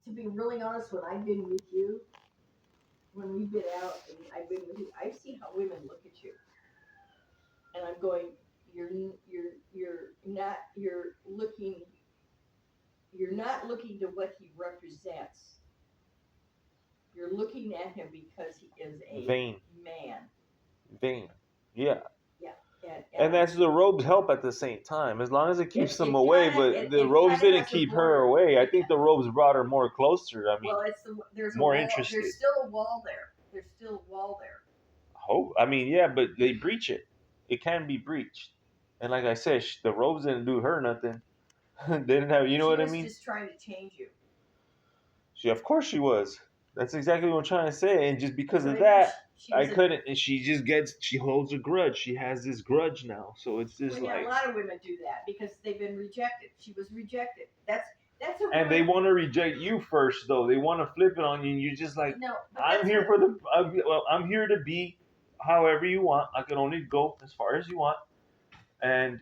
to be really honest, when I've been with you, when we've been out and I've been with you, I see how women look at you, and I'm going, you're looking, you're not looking to what he represents. You're looking at him because he is a Vain. man. Vain. Yeah. Yeah. And that's the robes help at the same time, as long as it keeps them away. But the it robes kinda didn't has a keep border. her away. I think the robes brought her more closer. I mean, Well, there's a more wall. interested. There's still a wall there. There's still a wall there. Hope. I mean, yeah, but they breach it. It can be breached. And like I said, the robes didn't do her nothing. They didn't have. You know what I mean? She was just trying to change you. Of course, she was. That's exactly what I'm trying to say. And just because But of that, I was couldn't. And she just she holds a grudge. She has this grudge now. So it's just Well, yeah, like. a lot of women do that because they've been rejected. She was rejected. That's a. And they want to reject you first, though. They want to flip it on you, and you're just like, No, but I'm here for the. I'm here to be however you want. I can only go as far as you want, and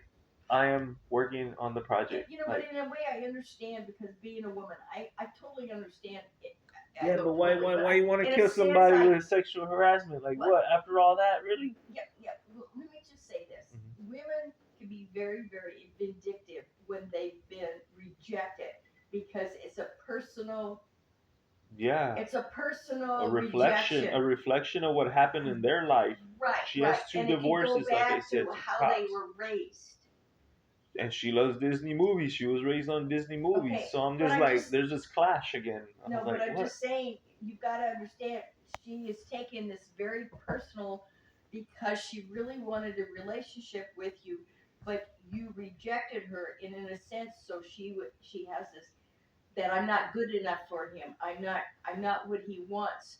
I am working on the project. You know, but in a way, I understand because being a woman, I totally understand it. Yeah, but why you want to kill somebody with sexual harassment? Like what? After all that, really? Yeah. Well, let me just say this: women can be very, very vindictive when they've been rejected because it's a personal. Yeah. It's a personal reflection of what happened in their life. Right. She has two divorces, like I said. How they were raised. And she loves Disney movies. She was raised on Disney movies. Okay, so I'm just like, there's this clash again. No, but I'm just saying, you've got to understand, she is taking this very personal because she really wanted a relationship with you, but you rejected her, and in a sense, so she has this, that I'm not good enough for him. I'm not what he wants.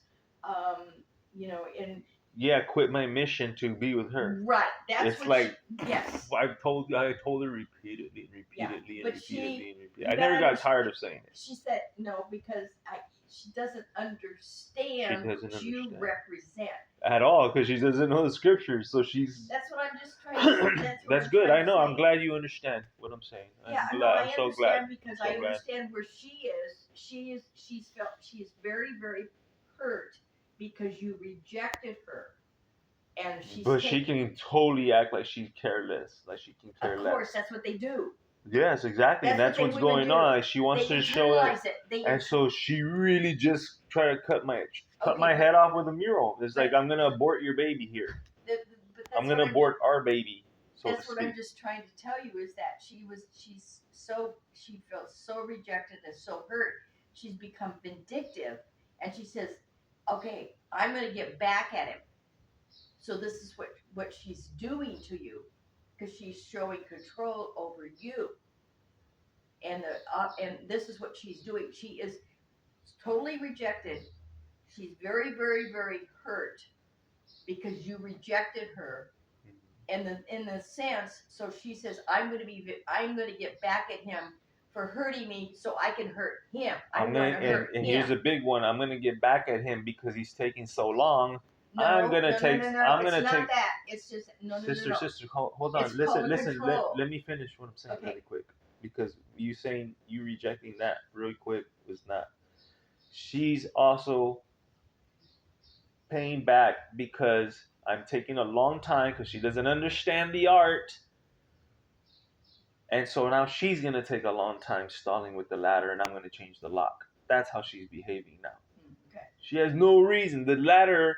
You know, and yeah, quit my mission to be with her. Right. That's it's like yes. I told her repeatedly. I never got tired of saying it. She said no because she doesn't understand what you represent at all because she doesn't know the scriptures. So she's. That's what I'm just trying to say. That's good. I know. I'm glad you understand what I'm saying. Yeah, I'm so glad because I understand where she is. She's very, very hurt because you rejected her. And she can totally act like she's careless, like she can care less. Of course, that's what they do. Yes, exactly, and that's what's going on. She wants to show it, and so she really just tried to cut my head off with a mural. It's like I'm gonna abort your baby here. I'm gonna abort our baby. That's what I'm just trying to tell you is that she feels so rejected and so hurt. She's become vindictive, and she says, "Okay, I'm gonna get back at him." So this is what she's doing to you, because she's showing control over you. And this is what she's doing. She is totally rejected. She's very, very, very hurt because you rejected her. And in the sense, so she says, I'm going to get back at him for hurting me, so I can hurt him. And here's a big one. I'm going to get back at him because he's taking so long. No, I'm gonna take. No. I'm gonna take. That. It's just Sister, hold on. Listen. Let me finish what I'm saying really quick, because you saying you rejecting that really quick was not. She's also paying back because I'm taking a long time because she doesn't understand the art, and so now she's gonna take a long time stalling with the ladder, and I'm gonna change the lock. That's how she's behaving now. Okay. She has no reason. The ladder.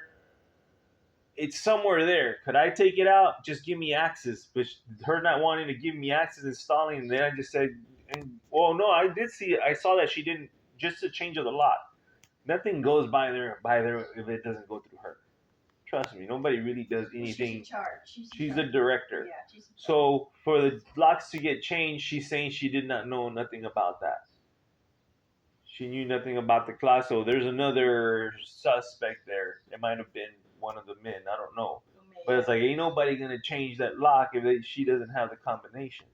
It's somewhere there. Could I take it out? Just give me access. But her not wanting to give me access and stalling, and then I just said, well, no, I did see it. I saw that she didn't, just a change of the lock. Nothing goes by there if it doesn't go through her. Trust me, nobody really does anything. She's in charge. She's a director. Yeah, so for the locks to get changed, she's saying she did not know nothing about that. She knew nothing about the clock, so there's another suspect there. It might have been one of the men. I don't know. But it's like, ain't nobody going to change that lock if she doesn't have the combination.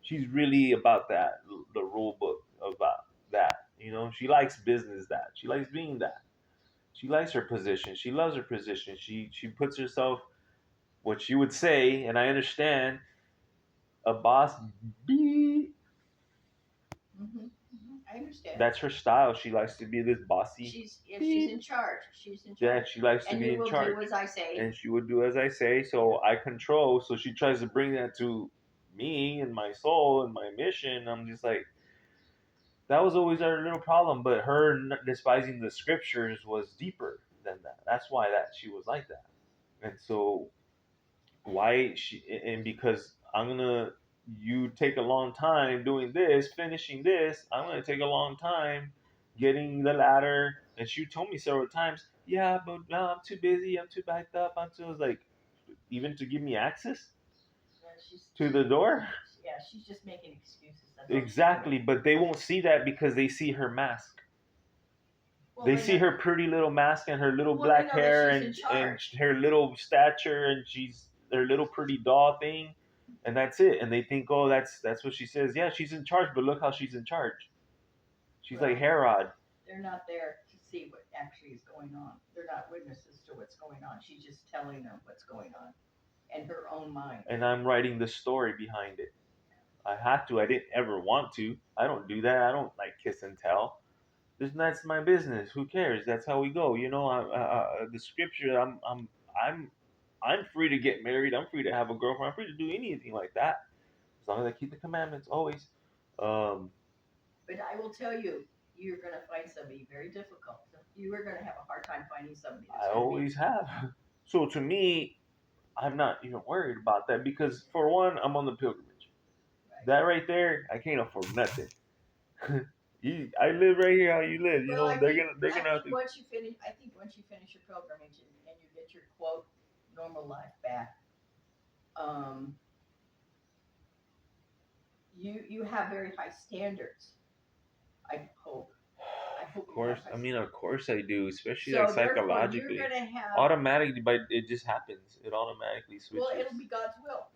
She's really about that, the rule book about that. You know, she likes business that. She likes being that. She likes her position. She loves her position. She puts herself, what she would say, and I understand, a boss bee. I understand. That's her style. She likes to be this bossy. She's in charge. She's in charge. Yeah, she likes to and be you in will charge. do as I say. And she would do as I say, so I control. So she tries to bring that to me and my soul and my mission. I'm just like, that was always our little problem. But her despising the scriptures was deeper than that. That's why that she was like that. And so why she, and because I'm gonna, you take a long time doing this, finishing this, I'm gonna take a long time getting the ladder. And she told me several times, yeah, but no, I'm too busy, I'm too backed up, I'm too, I was like, even to give me access to the door. Yeah, she's just making excuses. Exactly, but they won't see that because they see her mask. Well, they see her pretty little mask and her little black hair and her little stature, and she's their little pretty doll thing, and that's it. And they think, oh, that's what she says. Yeah, she's in charge, but look how she's in charge. She's like Herod. They're not there to see what actually is going on. They're not witnesses to what's going on. She's just telling them what's going on in her own mind. And I'm writing the story behind it. I have to. I didn't ever want to. I don't do that. I don't like kiss and tell. That's my business. Who cares? That's how we go. You know, the scripture. I'm free to get married. I'm free to have a girlfriend. I'm free to do anything like that, as long as I keep the commandments always. But I will tell you, you're going to find somebody very difficult. You are going to have a hard time finding somebody. I always have. So to me, I'm not even worried about that because for one, I'm on the pilgrimage. Right. That right there, I can't afford nothing. I live right here how you live. You know, they're gonna have to. Once you finish, I think once you finish your pilgrimage and you get your quote normal life back, you have very high standards. I hope. Of course, I mean, of course I do, especially so like psychologically. Automatically, but it just happens. It automatically switches. Well, it'll be God's will.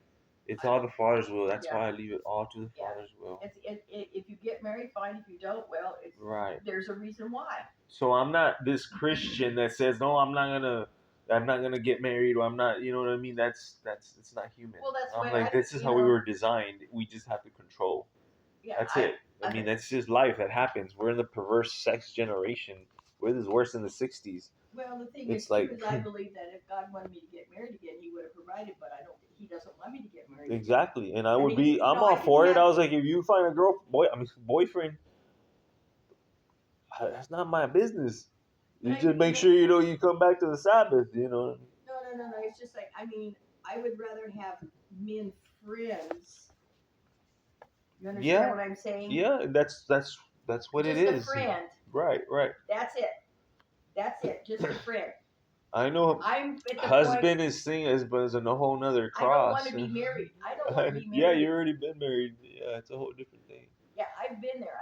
It's all the Father's will. That's why I leave it all to the Father's will. If you get married, fine. If you don't, well, right. There's a reason why. So I'm not this Christian that says, no, I'm not gonna get married, or I'm not. You know what I mean? That's it's not human. Well, that's I'm like, this is how we were designed. We just have to control. Yeah, that's it. I mean, that's just life. That happens. We're in the perverse sex generation. We're this worse than the '60s. Well, the thing is, I believe that if God wanted me to get married again, He would have provided. But I don't. He doesn't want me to get married. Exactly, and I would be. I'm all for it. I was like, if you find a boyfriend, that's not my business. You just make sure you come back to the Sabbath. You know. No. It's just like, I mean, I would rather have men friends. You understand what I'm saying? Yeah, that's what just it is. Just a friend. Right. That's it. Just a friend. I know. Husband is a whole nother cross. I don't want to be married. Yeah, you already been married. Yeah, it's a whole different thing. Yeah, I've been there.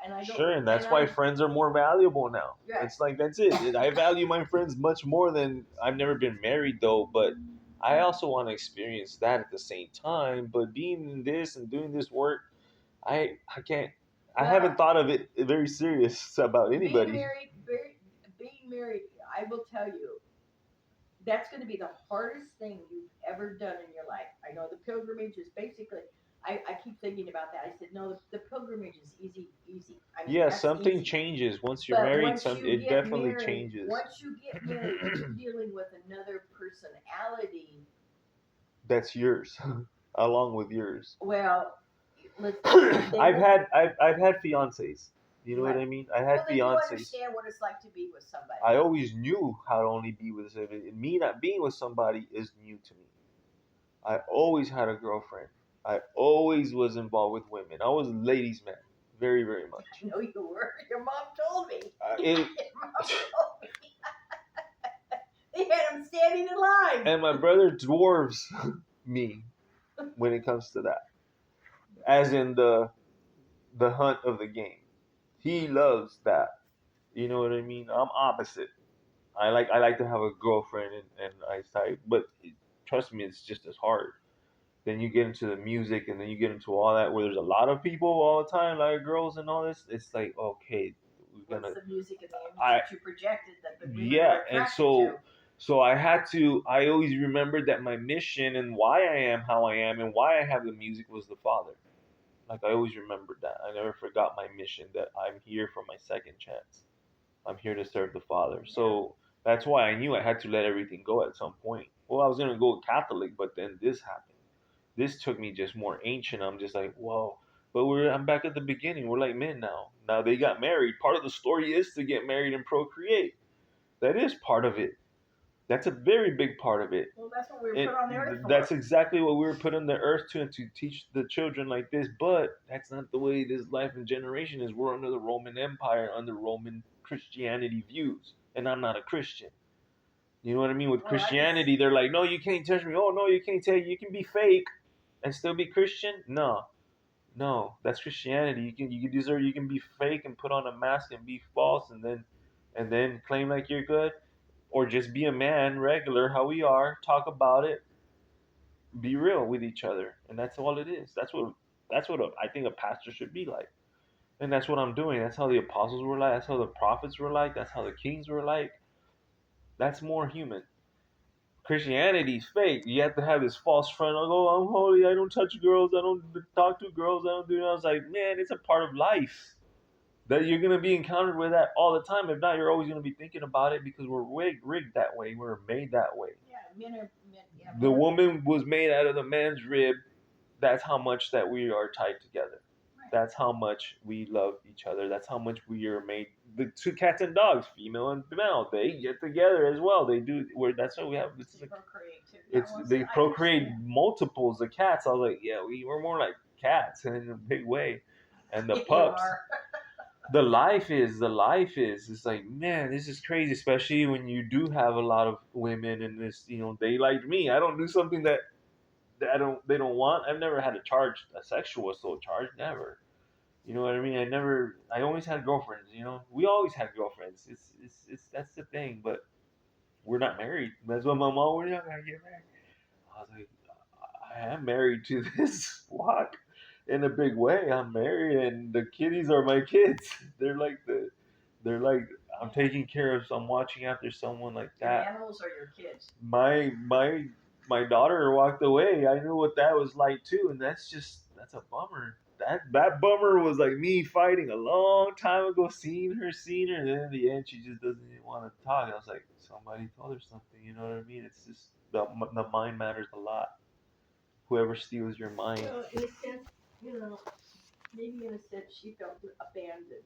And I don't. Sure, and that's why friends are more valuable now. Yeah. It's like, that's it. I value my friends much more than, I've never been married though, but I also want to experience that at the same time. But being in this and doing this work, I can't. I haven't thought of it very serious about anybody. Being married, I will tell you, that's going to be the hardest thing you've ever done in your life. I know the pilgrimage is basically. I keep thinking about that. I said, no, the pilgrimage is easy. I mean, something changes once you're married. It definitely changes. Once you get married, you're dealing with another personality. That's yours, along with yours. Well, I've had fiancés. You know what I mean? I had fiancés. You understand what it's like to be with somebody. I always knew how to only be with somebody. Me not being with somebody is new to me. I always had a girlfriend. I always was involved with women. I was a ladies' man, very, very much. I know you were. Your mom told me. Your mom told me. They had him standing in line. And my brother dwarves me when it comes to that. As in the hunt of the game. He loves that. You know what I mean? I'm opposite. I like to have a girlfriend and I type, but trust me, it's just as hard. Then you get into the music, and then you get into all that where there's a lot of people all the time, like girls and all this. It's like, okay, we're gonna. What's the music and the image that you projected that the people and so I had to. I always remembered that my mission and why I am how I am and why I have the music was the Father. Like I always remembered that. I never forgot my mission. That I'm here for my second chance. I'm here to serve the Father. So that's why I knew I had to let everything go at some point. Well, I was gonna go Catholic, but then this happened. This took me just more ancient. I'm just like, whoa. But I'm back at the beginning. We're like men now. Now they got married. Part of the story is to get married and procreate. That is part of it. That's a very big part of it. Well, that's what we were put on the earth for. That's exactly what we were put on the earth to, and to teach the children like this. But that's not the way this life and generation is. We're under the Roman Empire, under Roman Christianity views, and I'm not a Christian. You know what I mean? With Christianity, they're like, no, you can't touch me. Oh, no, you can't tell. You can be fake and still be Christian. No, that's Christianity. You can be fake and put on a mask and be false, and then claim like you're good, or just be a man, regular, how we are, talk about it, be real with each other, and that's all it is. That's what I think a pastor should be like, and that's what I'm doing. That's how the apostles were like. That's how the prophets were like. That's how the kings were like. That's more human. Christianity's fake. You have to have this false front. Oh, I'm holy. I don't touch girls. I don't talk to girls. I don't do that. I was like, man, it's a part of life that you're gonna be encountered with that all the time. If not, you're always gonna be thinking about it because we're rigged that way. We're made that way. Yeah, men are men. Yeah, the woman was made out of the man's rib. That's how much that we are tied together. Right. That's how much we love each other. That's how much we are made. The two cats and dogs, female and male, they get together as well. They do. That's what we have. It's like, they procreate multiples of cats. I was like, yeah, we're more like cats in a big way, and the pups. The life is. It's like, man, this is crazy. Especially when you do have a lot of women in this. They like me. I don't do something that they don't want. I've never had a sexual assault charge, never. You know what I mean? I always had girlfriends. We always had girlfriends. It's that's the thing. But we're not married. That's what my mom. We're not gonna get married. I was like, I am married to this flock in a big way. I'm married, and the kiddies are my kids. They're like I'm taking care of. I'm watching after someone like that. Your animals are your kids. My daughter walked away. I knew what that was like too, and that's a bummer. That bummer was like me fighting a long time ago, seeing her, and then in the end she just doesn't even want to talk. I was like, somebody told her something. You know what I mean? It's just the mind matters a lot. Whoever steals your mind. Well, in a sense, maybe in a sense she felt abandoned.